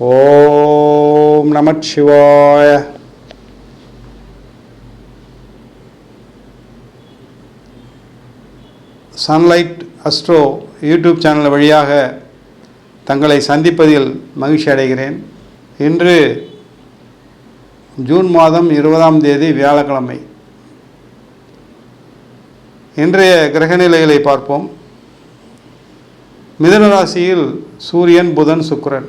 ஓம் நமச்சிவாய. Sunlight astro YouTube channel வழியாக தங்களை சந்திப்பதில் மகிழ்ச்சி அடைகிறேன். இன்று ஜூன் மாதம் 20ஆம் தேதி வியாழக்கிழமை. இன்றைய கிரகநிலைகளை பார்ப்போம். மிதுன ராசியில் சூரியன், புதன், சுக்கிரன்.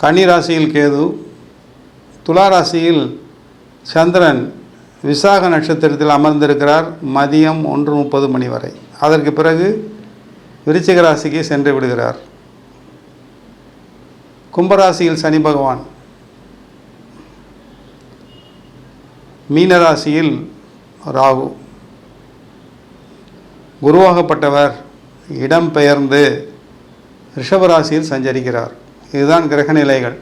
கன்னி ராசியில் கேது. துலா ராசியில் சந்திரன் விசாக நட்சத்திரத்தில் அமர்ந்திருக்கிறார் மதியம் 1:30 மணி வரை. அதற்கு பிறகு விருச்சிக ராசிக்கு சென்று விடுகிறார். கும்பராசியில் சனி பகவான். மீன ராசியில் ராகு. குருவாகப்பட்டவர் இடம் பெயர்ந்து ரிஷபராசியில் சஞ்சரிக்கிறார். இதுதான் கிரக நிலைகள்.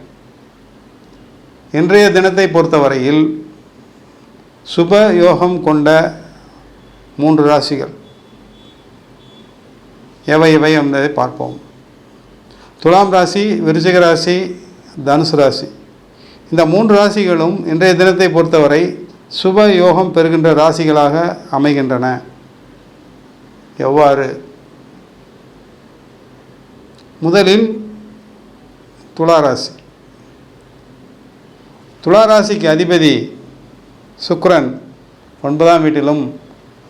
இன்றைய தினத்தை பொறுத்தவரையில் சுப யோகம் கொண்ட 3 ராசிகள் எவை என்பதை பார்ப்போம். துலாம் ராசி, விருச்சிக ராசி, தனுசு ராசி. இந்த 3 ராசிகளும் இன்றைய தினத்தை பொறுத்தவரை சுப யோகம் பெறுகின்ற ராசிகளாக அமைகின்றன. எவ்வாறு? முதலில் துளாராசி. துளாராசிக்கு அதிபதி சுக்கிரன் 9ஆம் வீட்டிலும்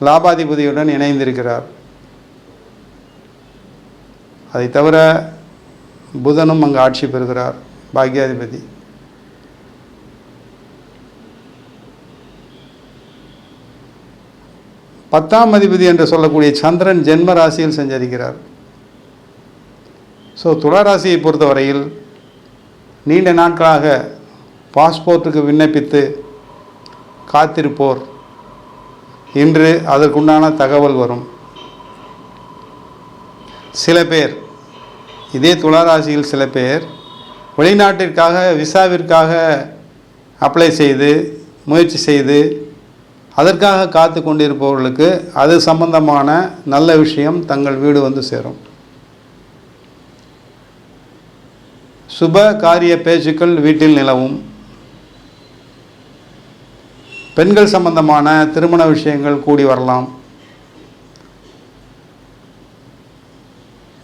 லாபாதிபதியுடன் இணைந்திருக்கிறார். அதை தவிர புதனும் அங்கு ஆட்சி பெறுகிறார், பாக்யாதிபதி. பத்தாம் அதிபதி என்று சொல்லக்கூடிய சந்திரன் ஜென்ம ராசியில் சஞ்சரிக்கிறார். ஸோ துளாராசியை பொறுத்தவரையில் நீண்ட நாட்களாக பாஸ்போர்ட்டுக்கு விண்ணப்பித்து காத்திருப்போர் இன்று அதற்குண்டான தகவல் வரும். சில பேர், இதே துளாராசியில் சில பேர் வெளிநாட்டிற்காக விசாவிற்காக அப்ளை செய்து முயற்சி செய்து அதற்காக காத்து கொண்டிருப்பவர்களுக்கு அது சம்பந்தமான நல்ல விஷயம் தங்கள் வீடு வந்து சேரும். சுப காரிய பேச்சுக்கள் வீட்டில் நிலவும். பெண்கள் சம்பந்தமான திருமண விஷயங்கள் கூடி வரலாம்.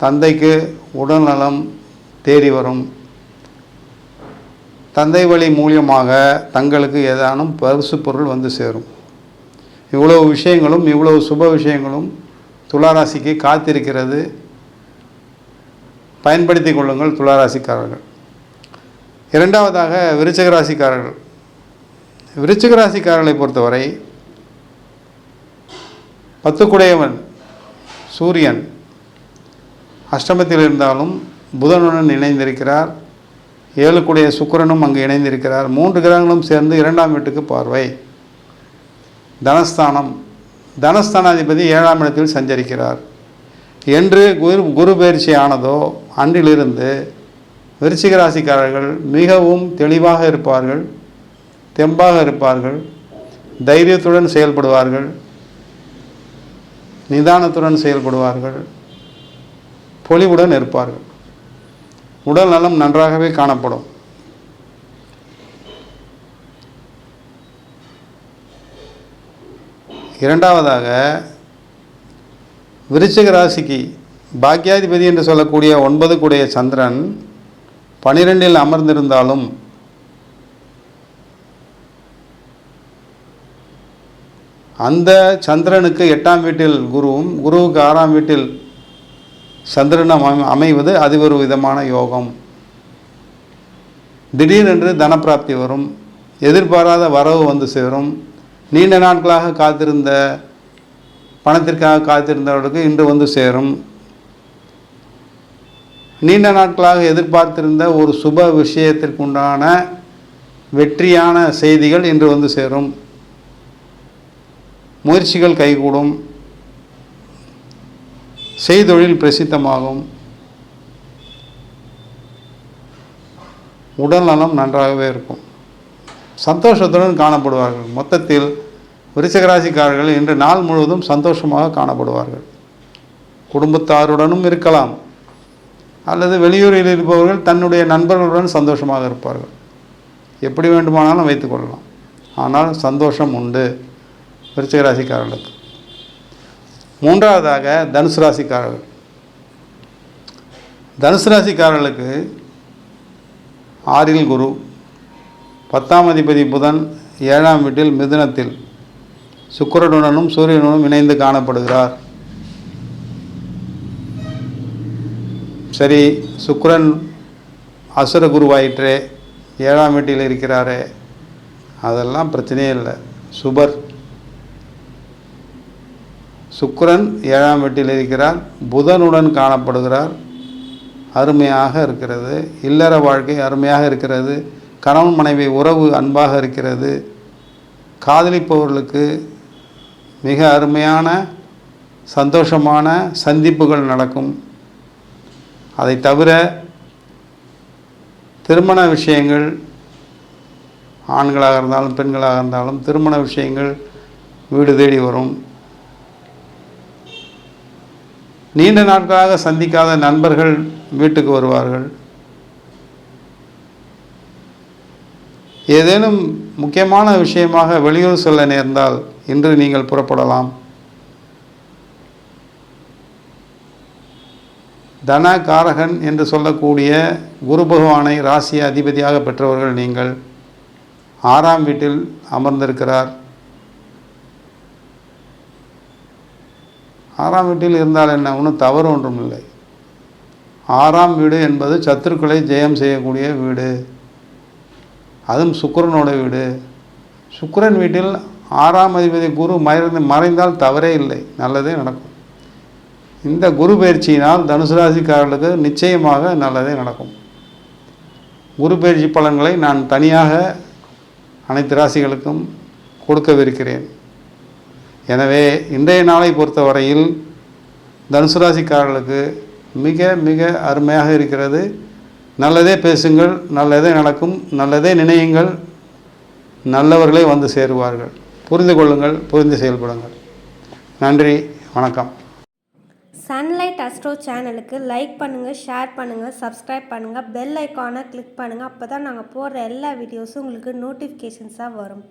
தந்தைக்கு உடல்நலம் தேடி வரும். தந்தை வழி மூலியமாக தங்களுக்கு ஏதானும் பரிசு பொருள் வந்து சேரும். இவ்வளவு விஷயங்களும், இவ்வளவு சுப விஷயங்களும் துளாராசிக்கு காத்திருக்கிறது. பயன்படுத்தி கொள்ளுங்கள் துளாராசிக்காரர்கள். இரண்டாவதாக விருச்சிக ராசிக்காரர்கள். விருச்சிக ராசிக்காரர்களை பொறுத்தவரை 10 குடையவன் சூரியன் அஷ்டமத்தில் இருந்தாலும் புதனுடன் இணைந்திருக்கிறார். 7 குடைய சுக்கிரனும் அங்கு இணைந்திருக்கிறார். 3 கிரகங்களும் சேர்ந்து 2ஆம் வீட்டுக்கு பார்வை. தனஸ்தானம், தனஸ்தானாதிபதி 7ஆம் இடத்தில் சஞ்சரிக்கிறார். என்று குரு பயிற்சி ஆனதோ அன்றிலிருந்து விருச்சிக ராசிக்காரர்கள் மிகவும் தெளிவாக இருப்பார்கள், தெம்பாக இருப்பார்கள், தைரியத்துடன் செயல்படுவார்கள், நிதானத்துடன் செயல்படுவார்கள், பொலிவுடன் இருப்பார்கள். உடல் நலம் நன்றாகவே காணப்படும். இரண்டாவதாக விருச்சிக ராசிக்கு பாக்யாதிபதி என்று சொல்லக்கூடிய 9 குடைய சந்திரன் 12இல் அமர்ந்திருந்தாலும் அந்த சந்திரனுக்கு 8ஆம் வீட்டில் குருவும், குருவுக்கு 6ஆம் வீட்டில் சந்திரனும் அமைவது அது ஒரு விதமான யோகம். திடீரென்று தனப்பிராப்தி வரும். எதிர்பாராத வரவு வந்து சேரும். நீண்ட நாட்களாக காத்திருந்த பணத்திற்காக காத்திருந்தவர்களுக்கு இன்று வந்து சேரும். நீண்ட நாட்களாக எதிர்பார்த்திருந்த ஒரு சுப விஷயத்திற்குண்டான வெற்றியான செய்திகள் இன்று வந்து சேரும். முயற்சிகள் கைகூடும். செய்தொழில் பிரசித்தமாகும். உடல் நலம் நன்றாகவே இருக்கும். சந்தோஷத்துடன் காணப்படுவார்கள். மொத்தத்தில் விருச்சிக ராசிக்காரர்கள் இன்று நாள் முழுவதும் சந்தோஷமாக காணப்படுவார்கள். குடும்பத்தாருடனும் இருக்கலாம், அல்லது வெளியூரில் இருப்பவர்கள் தன்னுடைய நண்பர்களுடன் சந்தோஷமாக இருப்பார்கள். எப்படி வேண்டுமானாலும் வைத்துக்கொள்ளலாம். ஆனால் சந்தோஷம் உண்டு விருச்சிக ராசிக்காரர்களுக்கு. மூன்றாவதாக தனுசு ராசிக்காரர்கள். தனுசு ராசிக்காரர்களுக்கு 6ல் குரு, 10ஆம் அதிபதி புதன் 7ஆம் வீட்டில் மிதுனத்தில் சுக்கிரனுடனும் சூரியனுடனும் இணைந்து காணப்படுகிறார். சரி, சுக்கிரன் அசுர குருவாயிற்றே, 7ஆம் வீட்டில் இருக்கிறாரே, அதெல்லாம் பிரச்சனையே இல்லை. சுபர் சுக்கிரன் 7ஆம் வீட்டில் இருக்கிறார், புதனுடன் காணப்படுகிறார். அருமையாக இருக்கிறது. இல்லற வாழ்க்கை அருமையாக இருக்கிறது. கணவன் மனைவி உறவு அன்பாக இருக்கிறது. காதலிப்பவர்களுக்கு மிக அருமையான சந்தோஷமான சந்திப்புகள் நடக்கும். அதை தவிர திருமண விஷயங்கள், ஆண்களாக இருந்தாலும் பெண்களாக இருந்தாலும் திருமண விஷயங்கள் வீடு தேடி வரும். நீண்ட நாட்களாக சந்திக்காத நண்பர்கள் வீட்டுக்கு வருவார்கள். ஏதேனும் முக்கியமான விஷயமாக வெளியூர் செல்ல நேர்ந்தால் இன்று நீங்கள் புறப்படலாம். தன காரகன் என்று சொல்லக்கூடிய குரு பகவானை ராசி அதிபதியாக பெற்றவர்கள் நீங்கள். 6ஆம் வீட்டில் அமர்ந்திருக்கிறார். 6ஆம் வீட்டில் இருந்தால் என்ன, ஒன்றும் தவறு ஒன்றும் இல்லை. 6ஆம் வீடு என்பது சத்துருக்களை ஜெயம் செய்யக்கூடிய வீடு. அதுவும் சுக்கிரனோட வீடு. சுக்கிரன் வீட்டில் 6ஆம் அதிபதி குரு மறைந்தால் தவறே இல்லை, நல்லதே நடக்கும். இந்த குரு பயிற்சியினால் தனுசு ராசிக்காரர்களுக்கு நிச்சயமாக நல்லதே நடக்கும். குரு பயிற்சி பலன்களை நான் தனியாக அனைத்து ராசிகளுக்கும் கொடுக்கவிருக்கிறேன். எனவே இன்றைய நாளை பொறுத்தவரையில் தனுசு ராசிக்காரர்களுக்கு மிக மிக அருமையாக இருக்கிறது. நல்லதே பேசுங்கள், நல்லதே நடக்கும், நல்லதே நினையுங்கள், நல்லவர்களே வந்து சேருவார்கள். புரிந்து கொள்ளுங்கள், புரிந்து செயல்படுங்கள். நன்றி, வணக்கம். சன்லைட் அஸ்ட்ரோ சேனலுக்கு லைக் பண்ணுங்கள், ஷேர் பண்ணுங்கள், சப்ஸ்கிரைப் பண்ணுங்கள், பெல் ஐக்கானை கிளிக் பண்ணுங்கள். அப்போ தான் நாங்கள் போடுற எல்லா வீடியோஸும் உங்களுக்கு நோட்டிஃபிகேஷன்ஸாக வரும்.